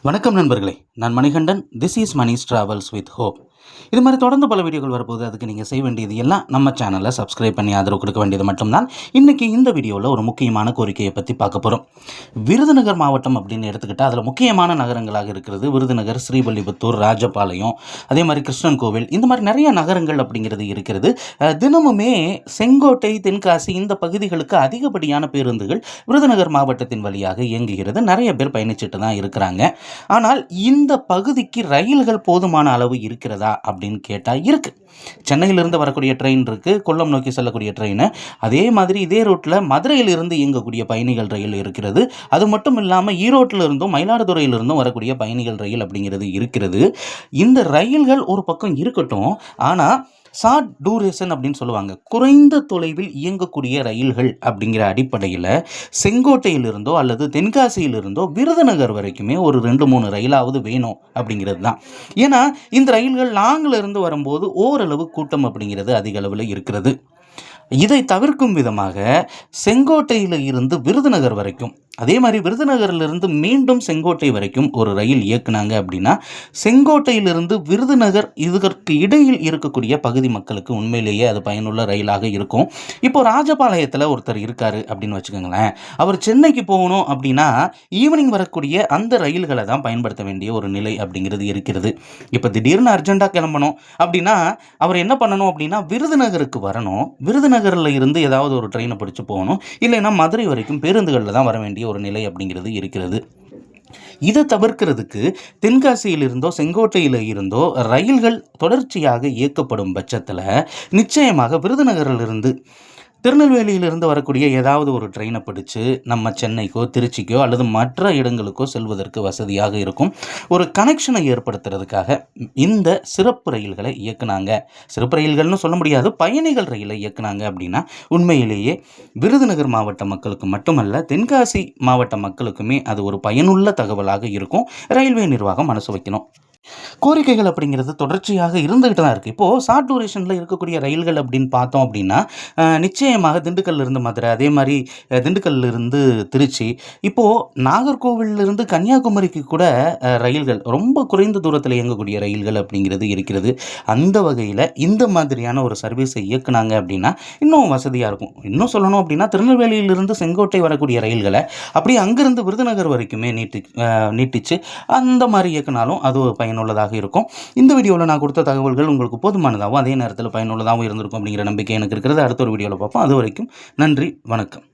வணக்கம் நண்பர்களே, நான் Manikandan. This is Mani's travels with hope. இது மாதிரி தொடர்ந்து பல வீடியோக்கள் வரப்போகுது. அதுக்கு நீங்கள் செய்ய வேண்டியது எல்லாம் நம்ம சேனலை சப்ஸ்கிரைப் பண்ணி ஆதரவு கொடுக்க வேண்டியது மட்டும்தான். இன்றைக்கி இந்த வீடியோவில் ஒரு முக்கியமான கோரிக்கையை பற்றி பார்க்க போகிறோம். விருதுநகர் மாவட்டம் அப்படின்னு எடுத்துக்கிட்டால் அதில் முக்கியமான நகரங்களாக இருக்கிறது விருதுநகர், ஸ்ரீபல்லிபுத்தூர், ராஜபாளையம், அதே மாதிரி கிருஷ்ணன் கோவில், இந்த மாதிரி நிறைய நகரங்கள் அப்படிங்கிறது இருக்கிறது. தினமுமே செங்கோட்டை, தென்காசி இந்த பகுதிகளுக்கு அதிகப்படியான பேருந்துகள் விருதுநகர் மாவட்டத்தின் வழியாக இயங்குகிறது. நிறைய பேர் பயணிச்சுட்டு தான் இருக்கிறாங்க. ஆனால் இந்த பகுதிக்கு ரயில்கள் போதுமான அளவு இருக்கிறதா அப்படின்னு கேட்டால் இருக்குது. சென்னையிலிருந்து வரக்கூடிய ட்ரெயின் இருக்குது, கொல்லம் நோக்கி செல்லக்கூடிய ட்ரெயின். அதே மாதிரி இதே ரூட்டில் மதுரையிலிருந்து இயங்கக்கூடிய பயணிகள் ரயில் இருக்கிறது. அது மட்டும் இல்லாமல் ஈரோட்டிலிருந்தும் மயிலாடுதுறையிலிருந்தும் வரக்கூடிய பயணிகள் ரயில் அப்படிங்கிறது இருக்கிறது. இந்த ரயில்கள் ஒரு பக்கம் இருக்கட்டும், ஆனால் ஷார்ட் டூரேஷன் அப்படின்னு சொல்லுவாங்க, குறைந்த தொலைவில் இயங்கக்கூடிய ரயில்கள் அப்படிங்கிற அடிப்படையில் செங்கோட்டையிலிருந்தோ அல்லது தென்காசியிலிருந்தோ விருதுநகர் வரைக்குமே ஒரு 2-3 ரயிலாவது வேணும் அப்படிங்கிறது தான். ஏன்னா இந்த ரயில்கள் லாங்கில் இருந்து வரும்போது ஓரளவு கூட்டம் அப்படிங்கிறது அதிக அளவில் இருக்கிறது. இதை தவிர்க்கும் விதமாக செங்கோட்டையில் இருந்து விருதுநகர் வரைக்கும், அதே மாதிரி விருதுநகரிலிருந்து மீண்டும் செங்கோட்டை வரைக்கும் ஒரு ரயில் இயக்குனாங்க அப்படின்னா செங்கோட்டையிலிருந்து விருதுநகர் இதற்கு இடையில் இருக்கக்கூடிய பகுதி மக்களுக்கு உண்மையிலேயே அது பயனுள்ள ரயிலாக இருக்கும். இப்போ ராஜபாளையத்தில் ஒருத்தர் இருக்கார் அப்படின்னு வச்சுக்கோங்களேன். அவர் சென்னைக்கு போகணும் அப்படின்னா ஈவினிங் வரக்கூடிய அந்த ரயில்களை தான் பயன்படுத்த வேண்டிய ஒரு நிலை அப்படிங்கிறது இருக்கிறது. இப்போ திடீர்னு அர்ஜென்ட்டாக கிளம்பணும் அப்படின்னா அவர் என்ன பண்ணணும் அப்படின்னா விருதுநகருக்கு வரணும். விருதுநகரில் இருந்து ஏதாவது ஒரு ட்ரெயினை பிடிச்சி போகணும். இல்லைன்னா மதுரை வரைக்கும் பேருந்துகளில் தான் வர வேண்டிய ஒரு நிலை அப்படிங்கிறது இருக்கிறது. இதை தவிர்க்கிறதுக்கு தென்காசியிலிருந்தோ செங்கோட்டையில் இருந்தோ ரயில்கள் தொடர்ச்சியாக இயக்கப்படும் பட்சத்தில் நிச்சயமாக விருதுநகரிலிருந்து திருநெல்வேலியிலிருந்து வரக்கூடிய ஏதாவது ஒரு ட்ரெயினை பிடிச்சு நம்ம சென்னைக்கோ திருச்சிக்கோ அல்லது மற்ற இடங்களுக்கோ செல்வதற்கு வசதியாக இருக்கும். ஒரு கனெக்ஷனை ஏற்படுத்துறதுக்காக இந்த சிறப்பு ரயில்களை இயக்குனாங்க. சிறப்பு ரயில்கள்னு சொல்ல முடியாது, பயணிகள் ரயிலை இயக்குனாங்க அப்படின்னா உண்மையிலேயே விருதுநகர் மாவட்ட மக்களுக்கு மட்டுமல்ல, தென்காசி மாவட்ட மக்களுக்குமே அது ஒரு பயனுள்ள தகவலாக இருக்கும். ரயில்வே நிர்வாகம் மனசு வைக்கணும். கோரிக்கைகள் அப்படிங்கிறது தொடர்ச்சியாக இருந்துகிட்டு தான் இருக்குது. இப்போது ஷார்ட் டூரேஷனில் இருக்கக்கூடிய ரயில்கள் அப்படின்னு பார்த்தோம் அப்படின்னா நிச்சயமாக திண்டுக்கல்லிருந்து மதுரை, அதே மாதிரி திண்டுக்கல்லிருந்து திருச்சி, இப்போது நாகர்கோவிலிருந்து கன்னியாகுமரிக்கு கூட ரயில்கள் ரொம்ப குறைந்த தூரத்தில் இயங்கக்கூடிய ரயில்கள் அப்படிங்கிறது இருக்கிறது. அந்த வகையில் இந்த மாதிரியான ஒரு சர்வீஸை இயக்குனாங்க அப்படின்னா இன்னும் வசதியாக இருக்கும். இன்னும் சொல்லணும் அப்படின்னா திருநெல்வேலியிலிருந்து செங்கோட்டை வரக்கூடிய ரயில்களை அப்படியே அங்கிருந்து விருதுநகர் வரைக்குமே நீட்டிச்சு அந்த மாதிரி இயக்குனாலும் அது பயனுள்ளதாக இருக்கும். இந்த வீடியோவில் நான் கொடுத்த தகவல்கள் உங்களுக்கு போதுமானதாகவும் அதே நேரத்தில் பயனுள்ளதாகவும் இருந்திருக்கும் அப்படிங்கிற நம்பிக்கை எனக்கு இருக்கிறது. அடுத்த ஒரு வீடியோவில் பார்ப்போம். அது வரைக்கும் நன்றி, வணக்கம்.